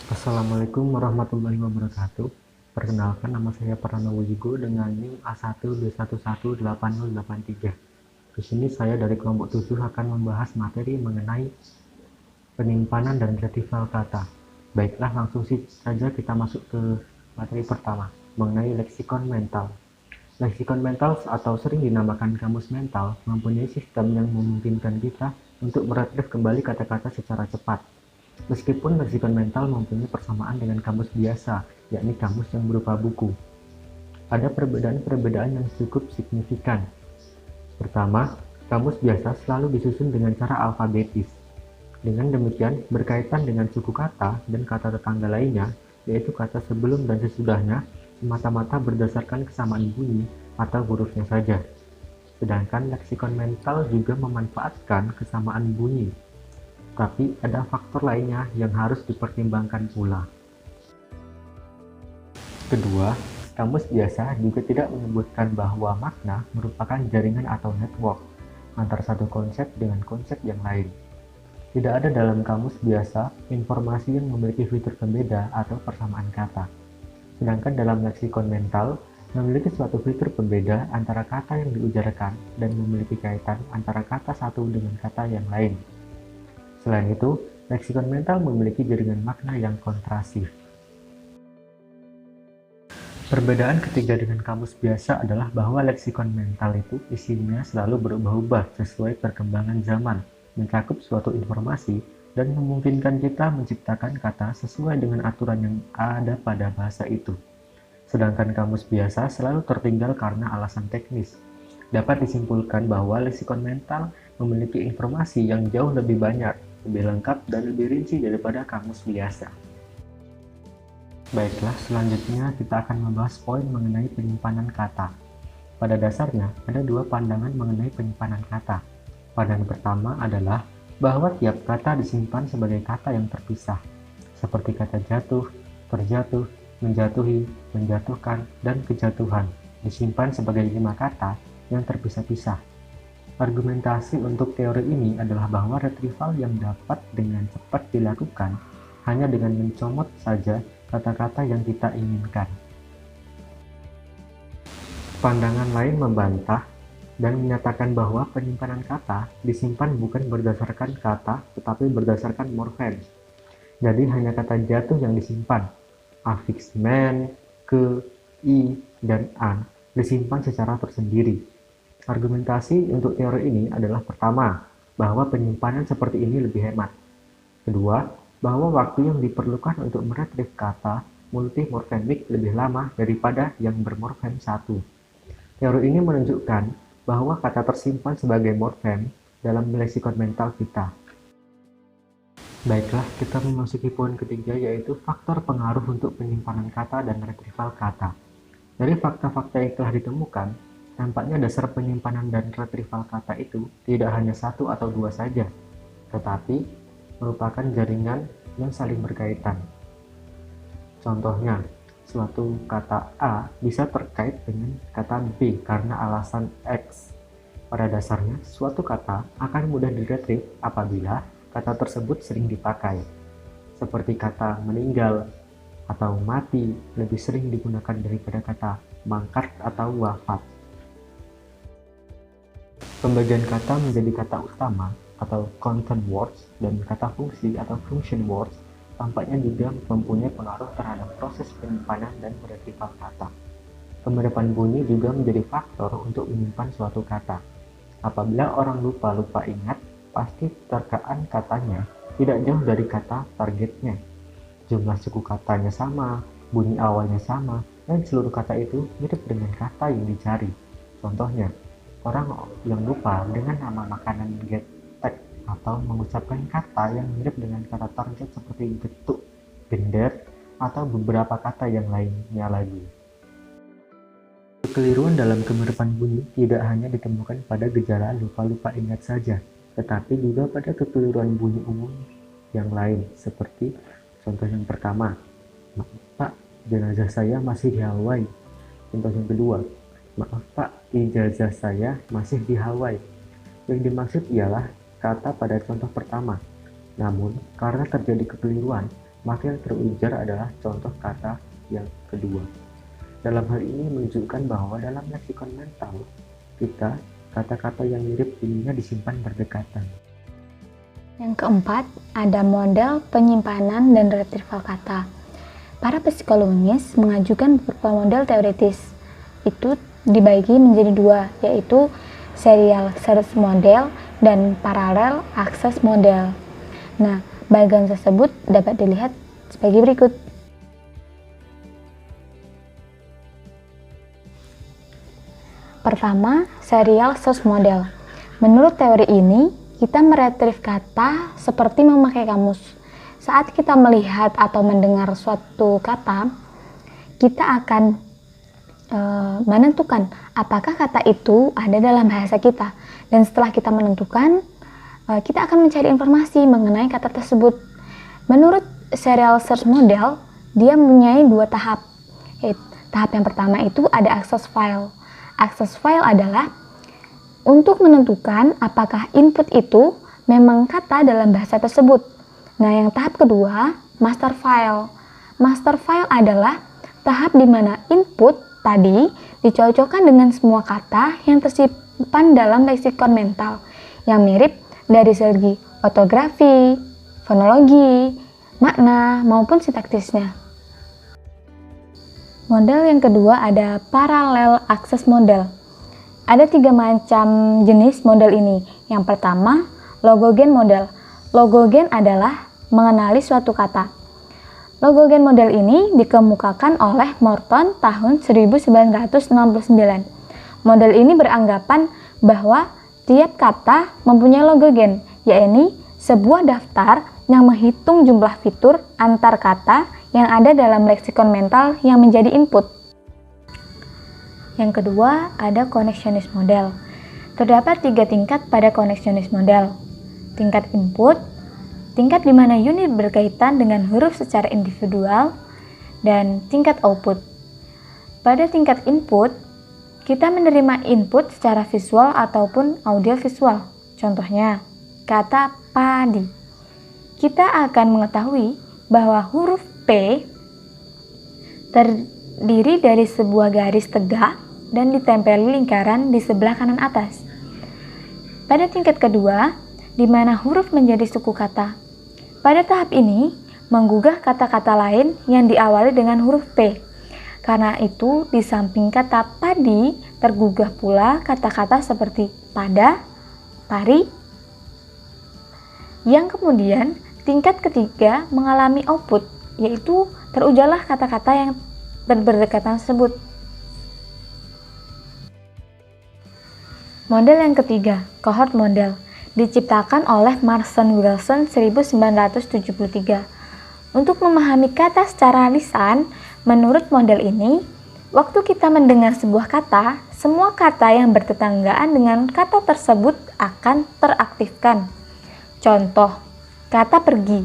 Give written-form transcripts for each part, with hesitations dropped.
Assalamualaikum warahmatullahi wabarakatuh. Perkenalkan, nama saya Pranowo Wigo dengan NIM A121180883. Di sini saya dari kelompok 7 akan membahas materi mengenai penyimpanan dan retrieval kata. Baiklah, langsung saja kita masuk ke materi pertama, mengenai leksikon mental. Leksikon mental atau sering dinamakan kamus mental mempunyai sistem yang memungkinkan kita untuk meretrieve kembali kata-kata secara cepat. Meskipun leksikon mental mempunyai persamaan dengan kamus biasa, yakni kamus yang berupa buku, ada perbedaan-perbedaan yang cukup signifikan. Pertama, kamus biasa selalu disusun dengan cara alfabetis. Dengan demikian, berkaitan dengan suku kata dan kata tetangga lainnya, yaitu kata sebelum dan sesudahnya, semata-mata berdasarkan kesamaan bunyi atau hurufnya saja. Sedangkan leksikon mental juga memanfaatkan kesamaan bunyi, tapi ada faktor lainnya yang harus dipertimbangkan pula. Kedua, kamus biasa juga tidak menyebutkan bahwa makna merupakan jaringan atau network antara satu konsep dengan konsep yang lain. Tidak ada dalam kamus biasa informasi yang memiliki fitur pembeda atau persamaan kata. Sedangkan dalam leksikon mental, memiliki suatu fitur pembeda antara kata yang diujarkan dan memiliki kaitan antara kata satu dengan kata yang lain. Selain itu, leksikon mental memiliki jaringan makna yang kontrasif. Perbedaan ketiga dengan kamus biasa adalah bahwa leksikon mental itu isinya selalu berubah-ubah sesuai perkembangan zaman, mencakup suatu informasi, dan memungkinkan kita menciptakan kata sesuai dengan aturan yang ada pada bahasa itu. Sedangkan kamus biasa selalu tertinggal karena alasan teknis. Dapat disimpulkan bahwa leksikon mental memiliki informasi yang jauh lebih banyak, lebih lengkap, dan lebih rinci daripada kamus biasa. Baiklah, selanjutnya kita akan membahas poin mengenai penyimpanan kata. Pada dasarnya, ada dua pandangan mengenai penyimpanan kata. Pandangan pertama adalah bahwa tiap kata disimpan sebagai kata yang terpisah, seperti kata jatuh, terjatuh, menjatuhi, menjatuhkan, dan kejatuhan, disimpan sebagai 5 kata yang terpisah-pisah. Argumentasi untuk teori ini adalah bahwa retrieval yang dapat dengan cepat dilakukan hanya dengan mencomot saja kata-kata yang kita inginkan. Pandangan lain membantah dan menyatakan bahwa penyimpanan kata disimpan bukan berdasarkan kata tetapi berdasarkan morfem. Jadi hanya kata jatuh yang disimpan. Afiks men, ke, i, dan an disimpan secara tersendiri. Argumentasi untuk teori ini adalah pertama, bahwa penyimpanan seperti ini lebih hemat. Kedua, bahwa waktu yang diperlukan untuk meretrieve kata multimorfemik lebih lama daripada yang bermorfem satu. Teori ini menunjukkan bahwa kata tersimpan sebagai morfem dalam leksikon mental kita. Baiklah, kita memasuki poin ketiga, yaitu faktor pengaruh untuk penyimpanan kata dan retrieval kata. Dari fakta-fakta yang telah ditemukan, tampaknya dasar penyimpanan dan retrieval kata itu tidak hanya satu atau dua saja, tetapi merupakan jaringan yang saling berkaitan. Contohnya, suatu kata A bisa terkait dengan kata B karena alasan X. Pada dasarnya, suatu kata akan mudah diretrieve apabila kata tersebut sering dipakai. Seperti kata meninggal atau mati lebih sering digunakan daripada kata mangkat atau wafat. Pembagian kata menjadi kata utama atau content words dan kata fungsi atau function words tampaknya juga mempunyai pengaruh terhadap proses penyimpanan dan retrieval kata. Kemiripan bunyi juga menjadi faktor untuk menyimpan suatu kata. Apabila orang lupa ingat, pasti terkaan katanya tidak jauh dari kata targetnya. Jumlah suku katanya sama, bunyi awalnya sama, dan seluruh kata itu mirip dengan kata yang dicari. Contohnya, orang yang lupa dengan nama makanan getek atau mengucapkan kata yang mirip dengan kata target seperti getuk, gender, atau beberapa kata yang lainnya lagi. Kekeliruan dalam kemiripan bunyi tidak hanya ditemukan pada gejala lupa ingat saja, tetapi juga pada kekeliruan bunyi umum yang lain, seperti contoh yang pertama, Pak, jenazah saya masih di Hawaii. Contoh yang kedua, maaf Pak, ijazah saya masih di Hawaii. Yang dimaksud ialah kata pada contoh pertama. Namun, karena terjadi kekeliruan, maka yang terujar adalah contoh kata yang kedua. Dalam hal ini menunjukkan bahwa dalam leksikon mental kita, kata-kata yang mirip ininya disimpan berdekatan. Yang keempat, ada model penyimpanan dan retrieval kata. Para psikologis mengajukan beberapa model teoritis. Itu dibagi menjadi dua, yaitu serial search model dan parallel access model. Nah, bagian tersebut dapat dilihat sebagai berikut. Pertama, serial search model. Menurut teori ini, kita meretrieve kata seperti memakai kamus. Saat kita melihat atau mendengar suatu kata, kita akan menentukan apakah kata itu ada dalam bahasa kita. Dan setelah kita menentukan, kita akan mencari informasi mengenai kata tersebut. Menurut serial search model, dia mempunyai dua tahap. Tahap yang pertama itu ada access file. Access file adalah untuk menentukan apakah input itu memang kata dalam bahasa tersebut. Nah, yang tahap kedua, master file. Master file adalah tahap di mana input tadi dicocokkan dengan semua kata yang tersimpan dalam leksikon mental yang mirip dari segi ortografi, fonologi, makna, maupun sintaktisnya. Model yang kedua ada parallel access model. Ada 3 macam jenis model ini. Yang pertama, logogen model. Logogen adalah mengenali suatu kata. Logogen model ini dikemukakan oleh Morton tahun 1969. Model ini beranggapan bahwa tiap kata mempunyai logogen, yaitu sebuah daftar yang menghitung jumlah fitur antar kata yang ada dalam leksikon mental yang menjadi input. Yang kedua, ada connectionist model. Terdapat 3 tingkat pada connectionist model. Tingkat input, tingkat di mana unit berkaitan dengan huruf secara individual, dan tingkat output. Pada tingkat input, kita menerima input secara visual ataupun audiovisual. Contohnya, kata padi. Kita akan mengetahui bahwa huruf P terdiri dari sebuah garis tegak dan ditempeli lingkaran di sebelah kanan atas. Pada tingkat kedua, di mana huruf menjadi suku kata. Pada tahap ini, menggugah kata-kata lain yang diawali dengan huruf P. Karena itu, di samping kata padi, tergugah pula kata-kata seperti pada, pari. Yang kemudian, tingkat ketiga mengalami output, yaitu terujarlah kata-kata yang berdekatan tersebut. Model yang ketiga, cohort model, diciptakan oleh Marston Wilson 1973. Untuk memahami kata secara lisan, menurut model ini, waktu kita mendengar sebuah kata, semua kata yang bertetanggaan dengan kata tersebut akan teraktifkan. Contoh, kata pergi.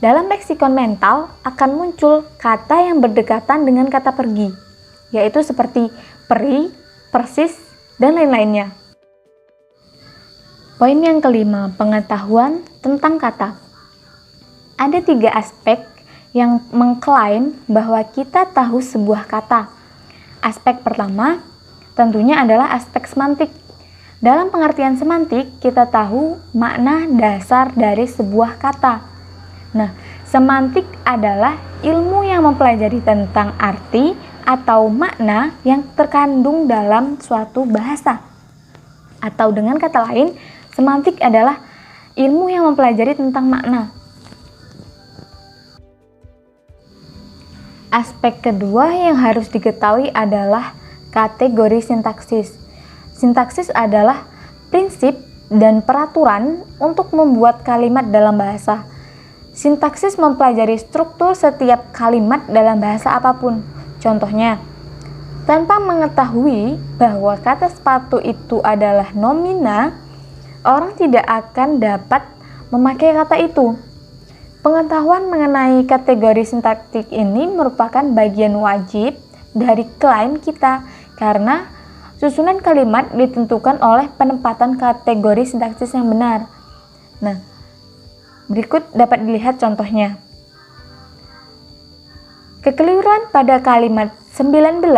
Dalam leksikon mental akan muncul kata yang berdekatan dengan kata pergi, yaitu seperti peri, persis, dan lain-lainnya. Poin yang kelima, pengetahuan tentang kata. Ada 3 aspek yang mengklaim bahwa kita tahu sebuah kata. Aspek pertama tentunya adalah aspek semantik. Dalam pengertian semantik, kita tahu makna dasar dari sebuah kata. Nah, semantik adalah ilmu yang mempelajari tentang arti atau makna yang terkandung dalam suatu bahasa. Atau dengan kata lain, semantik adalah ilmu yang mempelajari tentang makna. Aspek kedua yang harus diketahui adalah kategori sintaksis. Sintaksis adalah prinsip dan peraturan untuk membuat kalimat dalam bahasa. Sintaksis mempelajari struktur setiap kalimat dalam bahasa apapun. Contohnya, tanpa mengetahui bahwa kata sepatu itu adalah nomina, orang tidak akan dapat memakai kata itu. Pengetahuan mengenai kategori sintaktik ini merupakan bagian wajib dari klaim kita karena susunan kalimat ditentukan oleh penempatan kategori sintaksis yang benar. Nah, Berikut dapat dilihat contohnya. Kekeliruan pada kalimat 19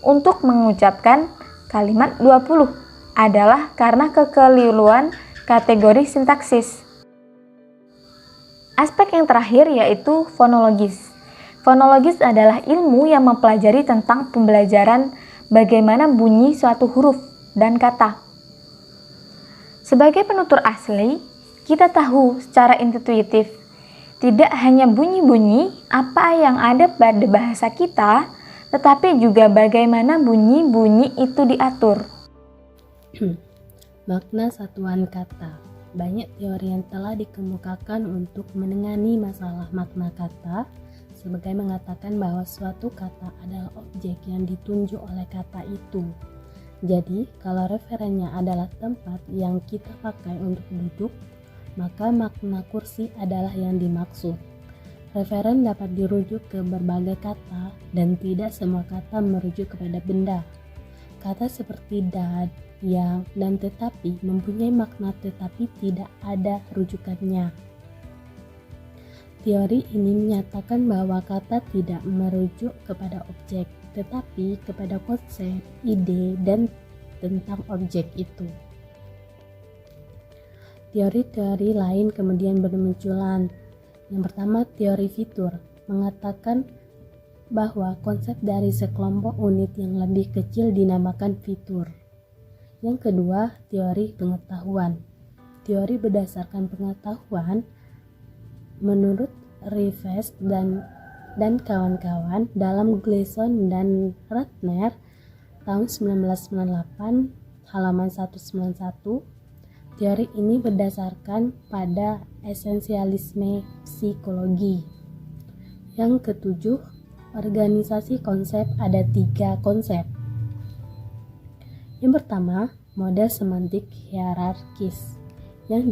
untuk mengucapkan kalimat 20 adalah karena kekeliruan kategori sintaksis. Aspek yang terakhir yaitu fonologis. Fonologis adalah ilmu yang mempelajari tentang pembelajaran bagaimana bunyi suatu huruf dan kata. Sebagai penutur asli, kita tahu secara intuitif tidak hanya bunyi-bunyi apa yang ada pada bahasa kita, tetapi juga bagaimana bunyi-bunyi itu diatur. Makna satuan kata. Banyak teori yang telah dikemukakan untuk menangani masalah makna kata, sebagai mengatakan bahwa suatu kata adalah objek yang ditunjuk oleh kata itu. Jadi, kalau referennya adalah tempat yang kita pakai untuk duduk, maka makna kursi adalah yang dimaksud. Referen dapat dirujuk ke berbagai kata dan tidak semua kata merujuk kepada benda. Kata seperti dan, yang, dan tetapi mempunyai makna tetapi tidak ada rujukannya. Teori ini menyatakan bahwa kata tidak merujuk kepada objek, tetapi kepada konsep, ide, dan tentang objek itu. Teori-teori lain kemudian bermunculan. Yang pertama, teori fitur mengatakan bahwa konsep dari sekelompok unit yang lebih kecil dinamakan fitur. Yang kedua, teori pengetahuan. Teori berdasarkan pengetahuan menurut Rivest dan kawan-kawan dalam Gleason dan Ratner tahun 1998 halaman 191. Teori ini berdasarkan pada esensialisme psikologi. Yang ketujuh, organisasi konsep. Ada 3 konsep. Yang pertama, model semantik hierarkis yang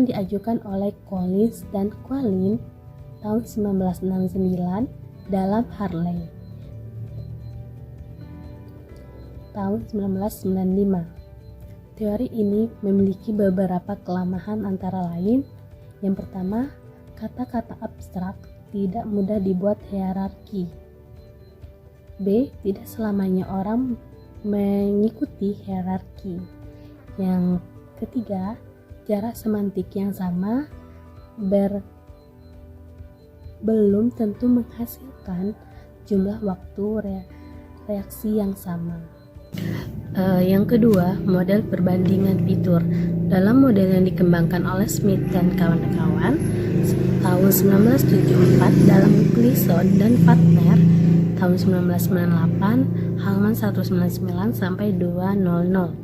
diajukan oleh Collins dan Qualin tahun 1969 dalam Harley tahun 1995. Teori ini memiliki beberapa kelemahan antara lain. Yang pertama, kata-kata abstrak tidak mudah dibuat hierarki. B. Tidak selamanya orang mengikuti hierarki. Yang ketiga, jarak semantik yang sama belum tentu menghasilkan jumlah waktu reaksi yang sama. Yang kedua, model perbandingan fitur. Dalam model yang dikembangkan oleh Smith dan kawan-kawan tahun 1974 dalam Gleason dan Ratner tahun 1998 halaman 199 sampai 200.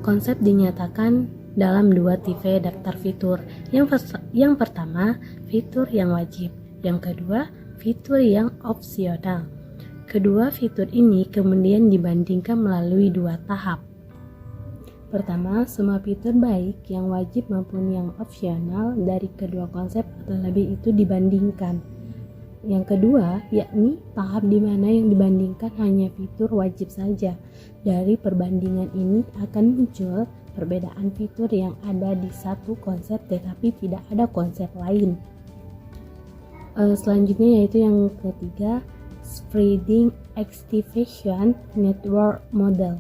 Konsep dinyatakan dalam 2 tipe daftar fitur. Yang pertama, fitur yang wajib. Yang kedua, fitur yang opsional. Kedua fitur ini kemudian dibandingkan melalui 2 tahap. Pertama, semua fitur baik yang wajib maupun yang opsional dari kedua konsep atau lebih itu dibandingkan. Yang kedua, yakni tahap di mana yang dibandingkan hanya fitur wajib saja. Dari perbandingan ini akan muncul perbedaan fitur yang ada di satu konsep tetapi tidak ada konsep lain. Selanjutnya yaitu yang ketiga, Spreading Activation Network Model.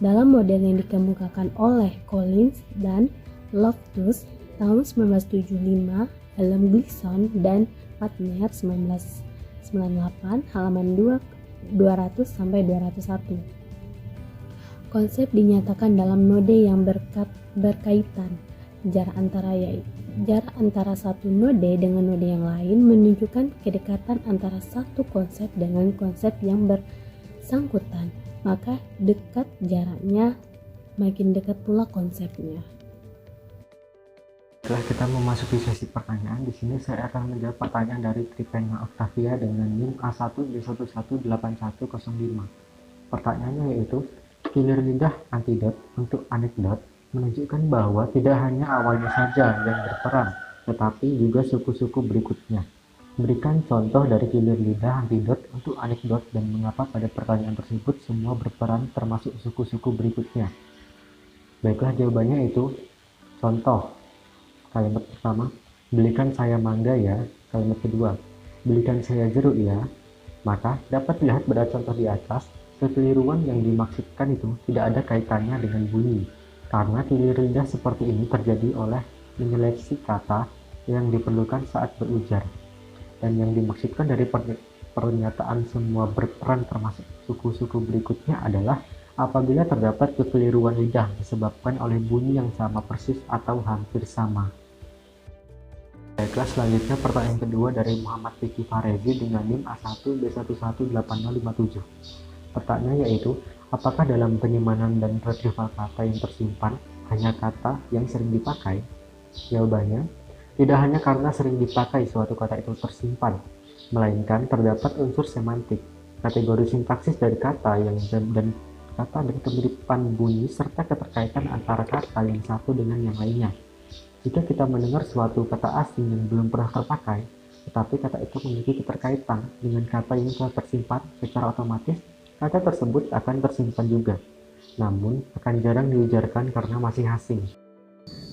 Dalam model yang dikemukakan oleh Collins dan Loftus tahun 1975 dalam Gleason dan Ratner 1998 halaman 200 sampai 201. Konsep dinyatakan dalam node yang berkaitan. Jarak antara satu node dengan node yang lain menunjukkan kedekatan antara satu konsep dengan konsep yang bersangkutan. Maka dekat jaraknya, makin dekat pula konsepnya. Setelah kita memasuki sesi pertanyaan, di sini saya akan menjawab pertanyaan dari Tripena Octavia dengan NIM A1B118185. Pertanyaannya yaitu, kilir lidah antidot untuk anekdot menunjukkan bahwa tidak hanya awalnya saja yang berperan, tetapi juga suku-suku berikutnya. Berikan contoh dari kilir lidah antidot untuk anekdot dan mengapa pada pertanyaan tersebut semua berperan termasuk suku-suku berikutnya. Baiklah, jawabannya itu contoh. Kalimat pertama, Belikan saya mangga ya. Kalimat kedua, belikan saya jeruk ya. Maka dapat dilihat pada contoh di atas, kekeliruan yang dimaksudkan itu tidak ada kaitannya dengan bunyi, karena keliru lidah seperti ini terjadi oleh menyeleksi kata yang diperlukan saat berujar. Dan yang dimaksudkan dari pernyataan semua berperan termasuk suku-suku berikutnya adalah apabila terdapat kekeliruan lidah disebabkan oleh bunyi yang sama persis atau hampir sama. Baiklah, selanjutnya pertanyaan kedua dari Muhammad Vicky Farezi dengan NIM A1B118057. Pertanyaannya yaitu, apakah dalam penyimpanan dan retrieval kata yang tersimpan hanya kata yang sering dipakai? Jawabannya, tidak hanya karena sering dipakai suatu kata itu tersimpan, melainkan terdapat unsur semantik, kategori sintaksis dari kata dan kemiripan bunyi serta keterkaitan antara kata yang satu dengan yang lainnya. Jika kita mendengar suatu kata asing yang belum pernah terpakai, tetapi kata itu memiliki keterkaitan dengan kata yang telah tersimpan, secara otomatis kata tersebut akan tersimpan juga, namun akan jarang diujarkan karena masih asing.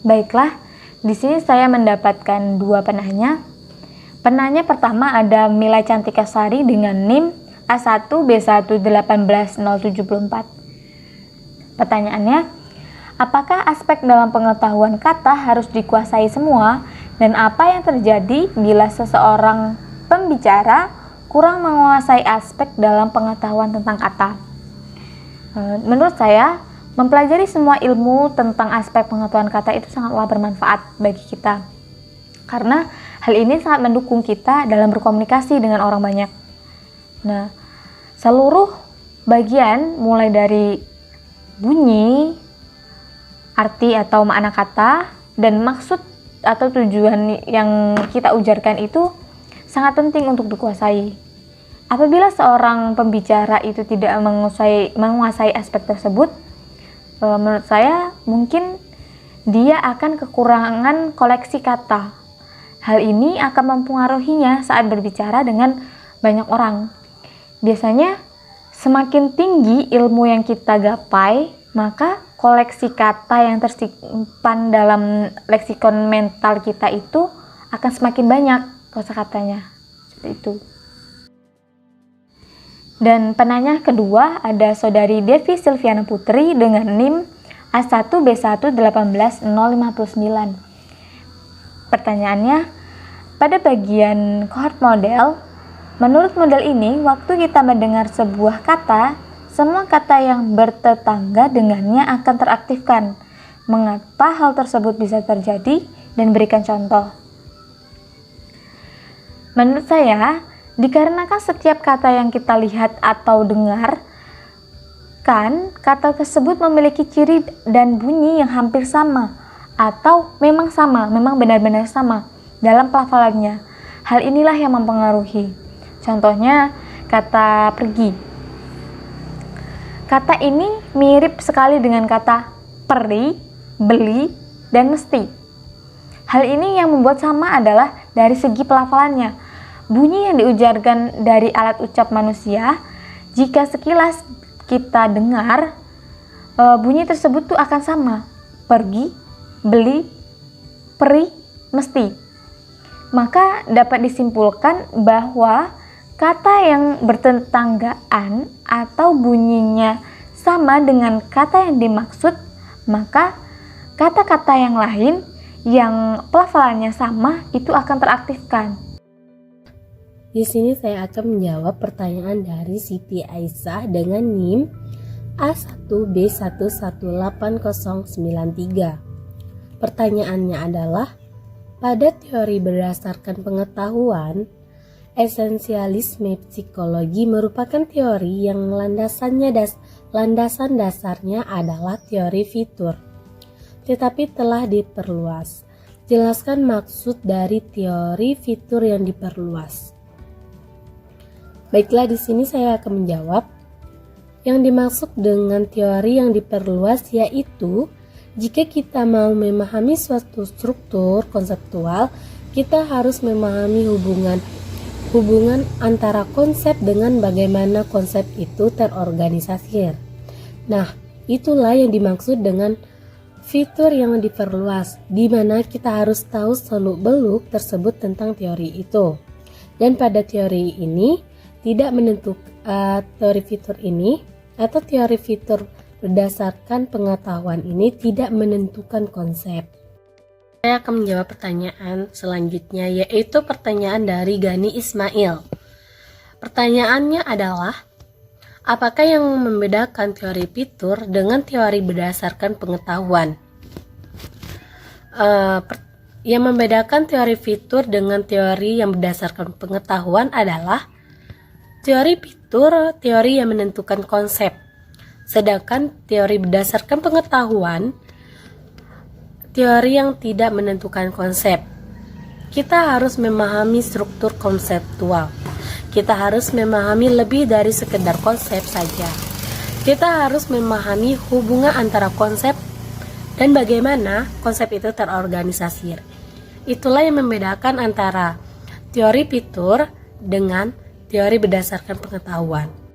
Baiklah, di sini saya mendapatkan dua penanya. Penanya pertama ada Mila Cantika Sari dengan NIM A1B118074. Pertanyaannya, apakah aspek dalam pengetahuan kata harus dikuasai semua, dan apa yang terjadi bila seseorang pembicara kurang menguasai aspek dalam pengetahuan tentang kata? Menurut saya, mempelajari semua ilmu tentang aspek pengetahuan kata itu sangatlah bermanfaat bagi kita, karena hal ini sangat mendukung kita dalam berkomunikasi dengan orang banyak. Nah, seluruh bagian mulai dari bunyi, arti atau makna kata, dan maksud atau tujuan yang kita ujarkan itu sangat penting untuk dikuasai. Apabila seorang pembicara itu tidak menguasai aspek tersebut, menurut saya mungkin dia akan kekurangan koleksi kata. Hal ini akan mempengaruhinya saat berbicara dengan banyak orang. Biasanya semakin tinggi ilmu yang kita gapai, maka koleksi kata yang tersimpan dalam leksikon mental kita itu akan semakin banyak kosakatanya. Seperti itu. Dan penanya kedua ada saudari Devi Silviana Putri dengan NIM A1B1818059. Pertanyaannya, pada bagian cohort model, menurut model ini, waktu kita mendengar sebuah kata, semua kata yang bertetangga dengannya akan teraktifkan. Mengapa hal tersebut bisa terjadi, dan berikan contoh. Menurut saya, dikarenakan setiap kata yang kita lihat atau dengar, kata tersebut memiliki ciri dan bunyi yang hampir sama, atau memang benar-benar sama dalam pelafalannya. Hal inilah yang mempengaruhi. Contohnya, kata pergi. Kata ini mirip sekali dengan kata peri, beli, dan mesti. Hal ini yang membuat sama adalah dari segi pelafalannya. Bunyi yang diujarkan dari alat ucap manusia, jika sekilas kita dengar, bunyi tersebut tuh akan sama. Pergi, beli, peri, mesti. Maka dapat disimpulkan bahwa kata yang bertetanggaan atau bunyinya sama dengan kata yang dimaksud, maka kata-kata yang lain yang pelafalannya sama itu akan teraktifkan. Di sini saya akan menjawab pertanyaan dari Siti Aisyah dengan NIM A1B118093. Pertanyaannya adalah, pada teori berdasarkan pengetahuan, esensialisme psikologi merupakan teori yang landasan dasarnya adalah teori fitur, tetapi telah diperluas. Jelaskan maksud dari teori fitur yang diperluas. Baiklah, di sini saya akan menjawab. Yang dimaksud dengan teori yang diperluas yaitu jika kita mau memahami suatu struktur konseptual, kita harus memahami hubungan antara konsep dengan bagaimana konsep itu terorganisir. Nah, itulah yang dimaksud dengan fitur yang diperluas, di mana kita harus tahu seluk-beluk tersebut tentang teori itu. Dan pada teori ini tidak menentukan teori fitur ini atau teori fitur berdasarkan pengetahuan ini tidak menentukan konsep. Saya akan menjawab pertanyaan selanjutnya, yaitu pertanyaan dari Gani Ismail. Pertanyaannya adalah, apakah yang membedakan teori fitur dengan teori berdasarkan pengetahuan? Yang membedakan teori fitur dengan teori yang berdasarkan pengetahuan adalah teori fitur, teori yang menentukan konsep. Sedangkan teori berdasarkan pengetahuan, teori yang tidak menentukan konsep. Kita harus memahami struktur konseptual. Kita harus memahami lebih dari sekedar konsep saja. Kita harus memahami hubungan antara konsep dan bagaimana konsep itu terorganisasi. Itulah yang membedakan antara teori fitur dengan teori berdasarkan pengetahuan.